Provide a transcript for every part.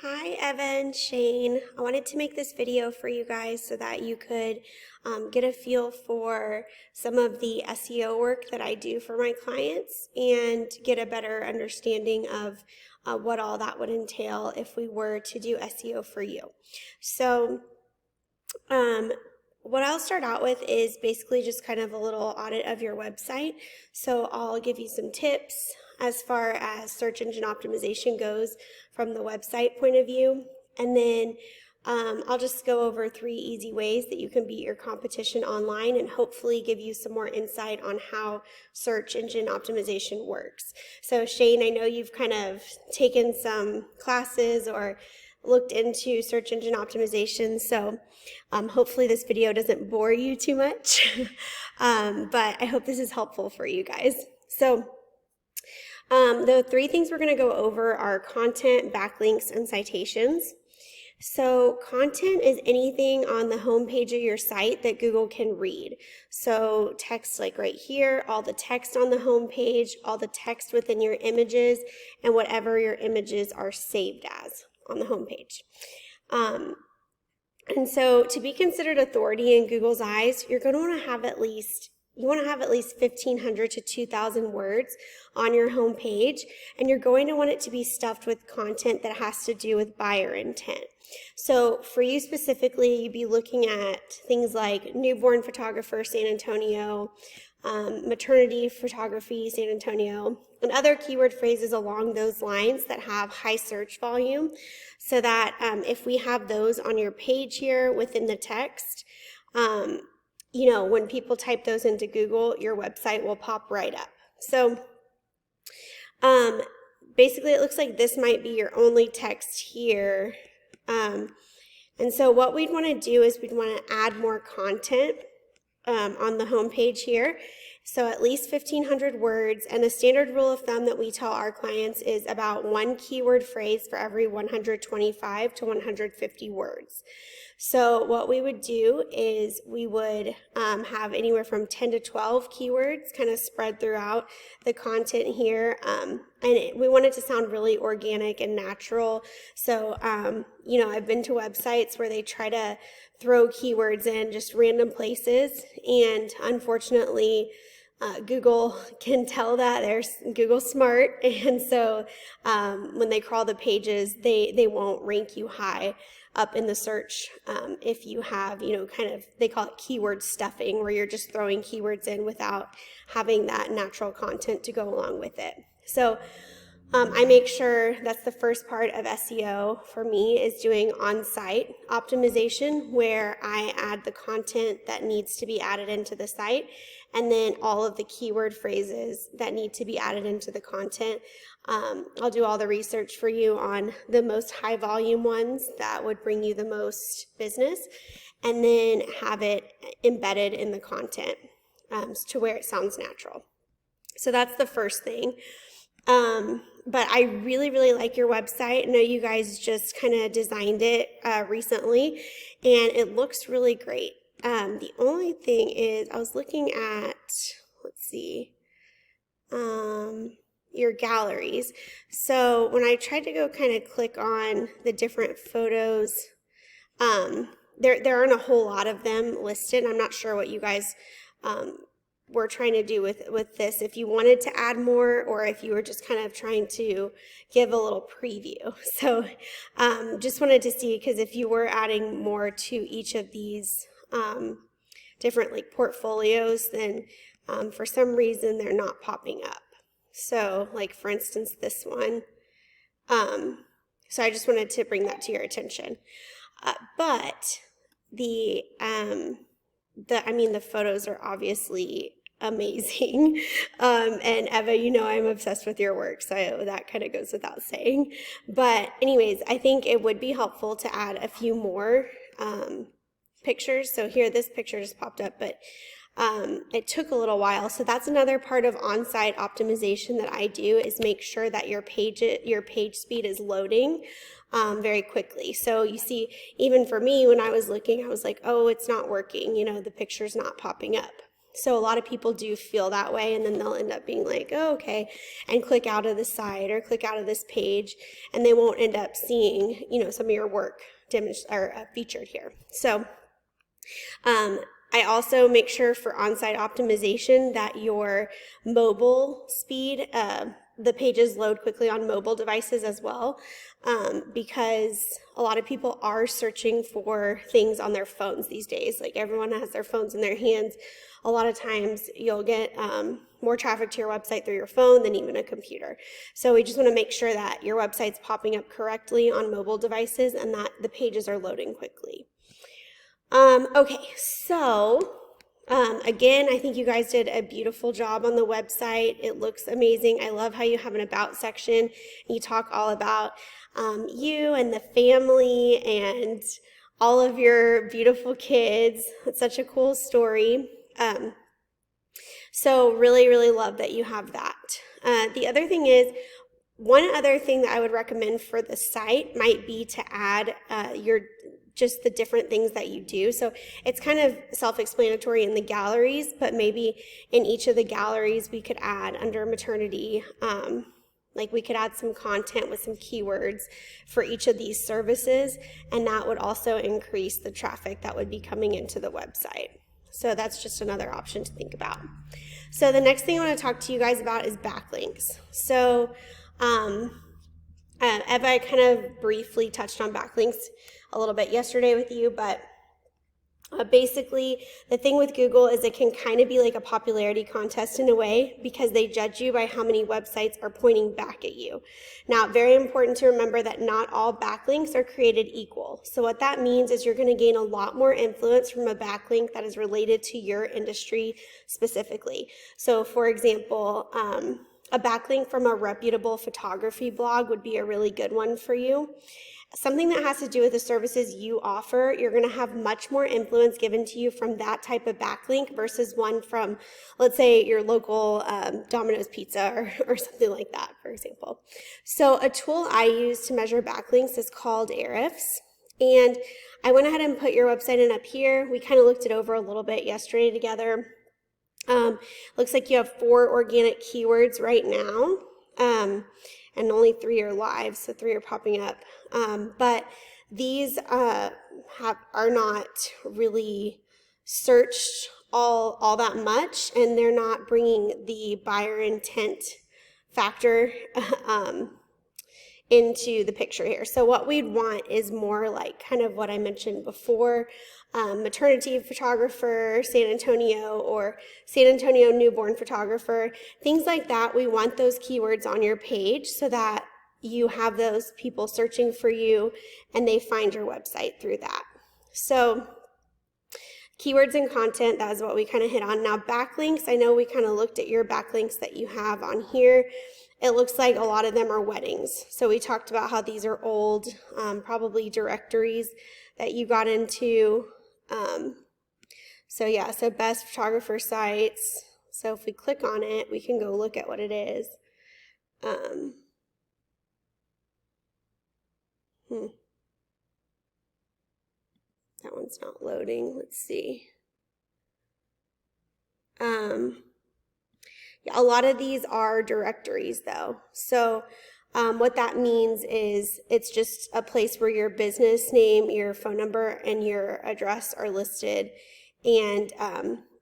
Hi, Evan, Shane. I wanted to make this video for you guys so that you could get a feel for some of the SEO work that I do for my clients and get a better understanding of what all that would entail if we were to do SEO for you. So, what I'll start out with is basically just kind of a little audit of your website. So I'll give you some tips as far as search engine optimization goes from the website point of view. And then I'll just go over 3 easy ways that you can beat your competition online and hopefully give you some more insight on how search engine optimization works. So Shane, I know you've kind of taken some classes or looked into search engine optimization, so hopefully this video doesn't bore you too much, but I hope this is helpful for you guys. So the 3 things we're going to go over are content, backlinks, and citations. So content is anything on the home page of your site that Google can read. So text like right here, all the text on the home page, all the text within your images, and whatever your images are saved as on the home page. And so to be considered authority in Google's eyes, you're going to want to have at least 1,500 to 2,000 words on your home page, and you're going to want it to be stuffed with content that has to do with buyer intent. So for you specifically, you'd be looking at things like newborn photographer, San Antonio, maternity photography, San Antonio, and other keyword phrases along those lines that have high search volume, so that if we have those on your page here within the text, you know, when people type those into Google, your website will pop right up. So basically it looks like this might be your only text here. And so what we'd want to do is we'd want to add more content on the home page here. So at least 1,500 words, and a standard rule of thumb that we tell our clients is about 1 keyword phrase for every 125 to 150 words. So what we would do is we would have anywhere from 10 to 12 keywords kind of spread throughout the content here, and we want it to sound really organic and natural. So you know, I've been to websites where they try to throw keywords in just random places, and unfortunately Google can tell that. There's Google smart, and so when they crawl the pages, they won't rank you high up in the search if you have, you know, kind of, they call it keyword stuffing, where you're just throwing keywords in without having that natural content to go along with it. So I make sure that's the first part of SEO for me, is doing on-site optimization, where I add the content that needs to be added into the site, and then all of the keyword phrases that need to be added into the content. I'll do all the research for you on the most high volume ones that would bring you the most business, and then have it embedded in the content to where it sounds natural. So that's the first thing. But I really, really like your website. I know you guys just kind of designed it recently, and it looks really great. The only thing is, I was looking at, let's see, your galleries. So when I tried to go kind of click on the different photos, there aren't a whole lot of them listed. I'm not sure what you guys we're trying to do with this, if you wanted to add more, or if you were just kind of trying to give a little preview. So just wanted to see, because if you were adding more to each of these different like portfolios, then for some reason they're not popping up. So like for instance this one, so I just wanted to bring that to your attention. But the photos are obviously amazing. And Eva, you know I'm obsessed with your work, so that kind of goes without saying. But anyways, I think it would be helpful to add a few more pictures. So here, this picture just popped up, but it took a little while. So that's another part of on-site optimization that I do, is make sure that your page speed is loading very quickly. So you see, even for me, when I was looking, I was like, oh, it's not working, you know, the picture's not popping up. So a lot of people do feel that way, and then they'll end up being like, oh, okay, and click out of the site or click out of this page, and they won't end up seeing, some of your work featured here. So I also make sure for on-site optimization that your mobile speed, the pages load quickly on mobile devices as well, because a lot of people are searching for things on their phones these days. Like, everyone has their phones in their hands. A lot of times you'll get more traffic to your website through your phone than even a computer. So we just want to make sure that your website's popping up correctly on mobile devices and that the pages are loading quickly. Okay, so again, I think you guys did a beautiful job on the website. It looks amazing. I love how you have an about section, and you talk all about you and the family and all of your beautiful kids. It's such a cool story. So really, really love that you have that. The other thing is, one other thing that I would recommend for the site might be to add just the different things that you do. So it's kind of self-explanatory in the galleries, but maybe in each of the galleries we could add under maternity, like we could add some content with some keywords for each of these services, and that would also increase the traffic that would be coming into the website. So that's just another option to think about. So the next thing I want to talk to you guys about is backlinks. So I kind of briefly touched on backlinks a little bit yesterday with you, but basically the thing with Google is it can kind of be like a popularity contest in a way, because they judge you by how many websites are pointing back at you. Now, very important to remember that not all backlinks are created equal. So what that means is you're going to gain a lot more influence from a backlink that is related to your industry specifically. So for example, a backlink from a reputable photography blog would be a really good one for you. Something that has to do with the services you offer, you're going to have much more influence given to you from that type of backlink versus one from, let's say, your local Domino's Pizza or something like that, for example. So a tool I use to measure backlinks is called Ahrefs. And I went ahead and put your website in up here. We kind of looked it over a little bit yesterday together. Looks like you have 4 organic keywords right now, and only 3 are live, so 3 are popping up. But these are not really searched all that much, and they're not bringing the buyer intent factor into the picture here. So what we'd want is more like kind of what I mentioned before, maternity photographer, San Antonio, or San Antonio newborn photographer, things like that. We want those keywords on your page so that you have those people searching for you and they find your website through that. So keywords and content, that is what we kind of hit on. Now backlinks, I know we kind of looked at your backlinks that you have on here. It looks like a lot of them are weddings. So we talked about how these are old, probably directories that you got into. So yeah, so best photographer sites. So if we click on it, we can go look at what it is. That one's not loading. Let's see. Yeah, a lot of these are directories though. So what that means is it's just a place where your business name, your phone number, and your address are listed, and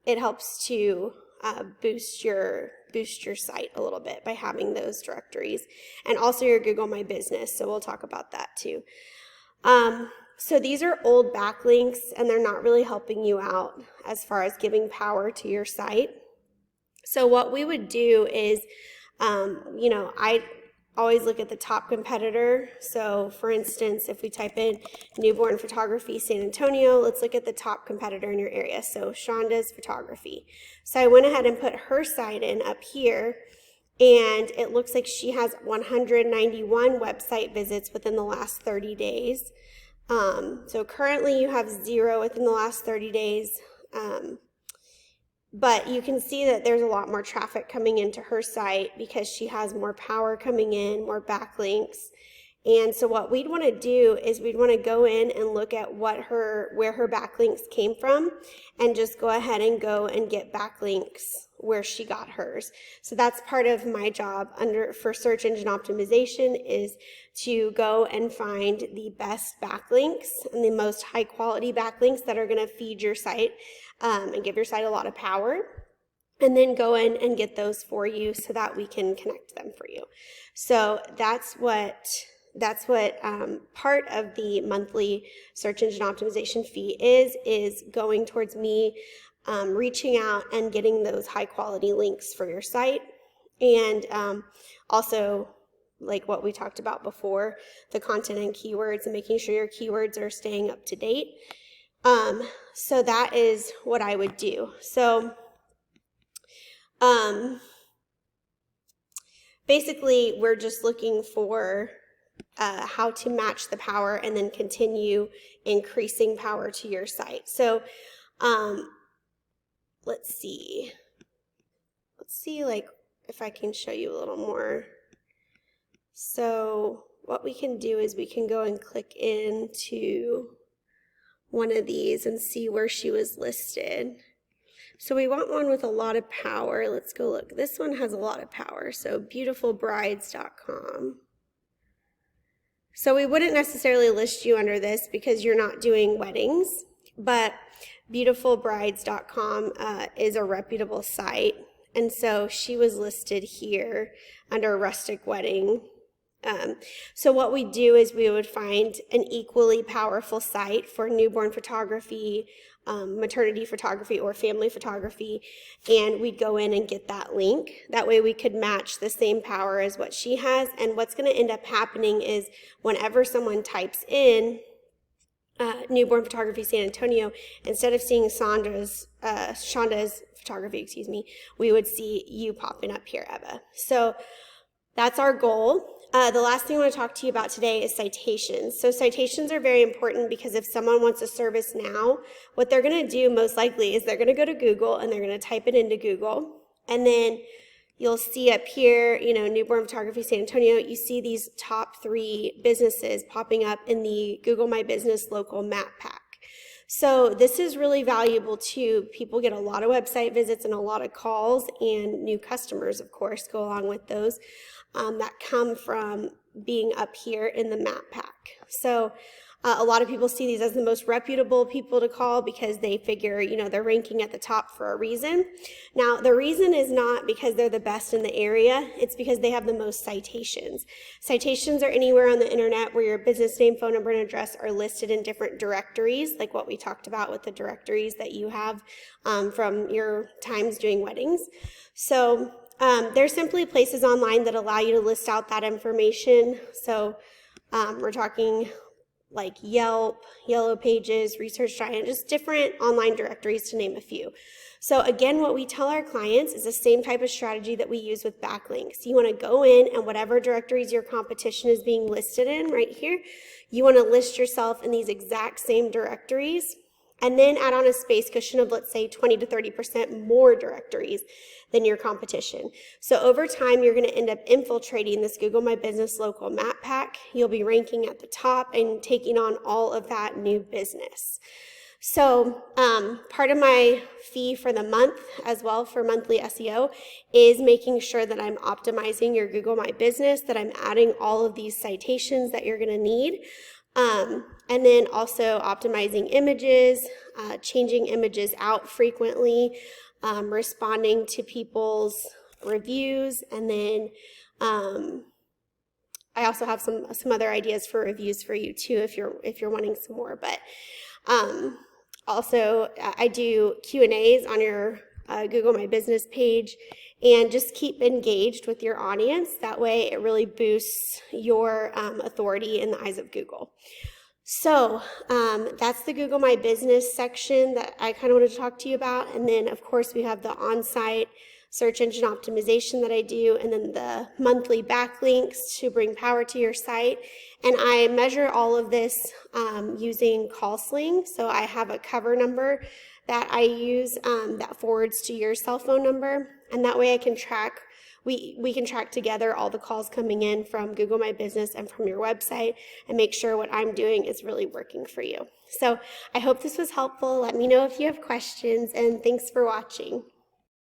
it helps to boost your site a little bit by having those directories, and also your Google My Business. So we'll talk about that too. So these are old backlinks, and they're not really helping you out as far as giving power to your site. So what we would do is, I always look at the top competitor. So for instance, if we type in newborn photography San Antonio, let's look at the top competitor in your area. So Shonda's Photography. So I went ahead and put her site in up here, and it looks like she has 191 website visits within the last 30 days. So currently you have 0 within the last 30 days. But you can see that there's a lot more traffic coming into her site because she has more power coming in, more backlinks, And so what we'd want to do is we'd want to go in and look at where her backlinks came from, and just go ahead and go and get backlinks where she got hers. So that's part of my job for search engine optimization, is to go and find the best backlinks and the most high quality backlinks that are going to feed your site and give your site a lot of power, and then go in and get those for you so that we can connect them for you. So that's what part of the monthly search engine optimization fee is going towards me reaching out and getting those high quality links for your site. And also, like what we talked about before, the content and keywords, and making sure your keywords are staying up to date. So that is what I would do. So basically, we're just looking for how to match the power and then continue increasing power to your site. So let's see like if I can show you a little more. So what we can do is we can go and click into one of these and see where she was listed. So we want one with a lot of power. Let's go look. This one has a lot of power. So beautifulbrides.com. So we wouldn't necessarily list you under this because you're not doing weddings, but beautifulbrides.com is a reputable site. And so she was listed here under rustic wedding. So what we do is we would find an equally powerful site for newborn photography, maternity photography, or family photography, and we'd go in and get that link. That way we could match the same power as what she has. And what's going to end up happening is whenever someone types in newborn photography San Antonio, instead of seeing Shonda's photography, we would see you popping up here, Eva. So that's our goal. The last thing I want to talk to you about today is citations. So citations are very important because if someone wants a service now, what they're going to do most likely is they're going to go to Google and they're going to type it into Google. And then you'll see up here, newborn photography San Antonio, you see these top 3 businesses popping up in the Google My Business local map pack. So this is really valuable too. People get a lot of website visits and a lot of calls, and new customers, of course, go along with those that come from being up here in the map pack. So a lot of people see these as the most reputable people to call because they figure, they're ranking at the top for a reason. Now, the reason is not because they're the best in the area. It's because they have the most citations. Citations are anywhere on the internet where your business name, phone number, and address are listed in different directories, like what we talked about with the directories that you have from your times doing weddings. So there's simply places online that allow you to list out that information. So we're talking like Yelp, Yellow Pages, Research Giant, just different online directories to name a few. So again, what we tell our clients is the same type of strategy that we use with backlinks. You want to go in and whatever directories your competition is being listed in right here, you want to list yourself in these exact same directories, and then add on a space cushion of, let's say, 20 to 30% more directories than your competition. So over time, you're going to end up infiltrating this Google My Business local map pack. You'll be ranking at the top and taking on all of that new business. So part of my fee for the month as well for monthly SEO is making sure that I'm optimizing your Google My Business, that I'm adding all of these citations that you're going to need. And then also optimizing images, changing images out frequently, responding to people's reviews, and then I also have some other ideas for reviews for you too if you're wanting some more. But also I do Q&As on your Google My Business page, and just keep engaged with your audience. That way it really boosts your authority in the eyes of Google. So that's the Google My Business section that I kind of wanted to talk to you about. And then, of course, we have the on-site search engine optimization that I do, and then the monthly backlinks to bring power to your site. And I measure all of this using CallSling. So I have a cover number that I use that forwards to your cell phone number, and that way I can track we can track together all the calls coming in from Google My Business and from your website and make sure what I'm doing is really working for you. So I hope this was helpful. Let me know if you have questions, and thanks for watching.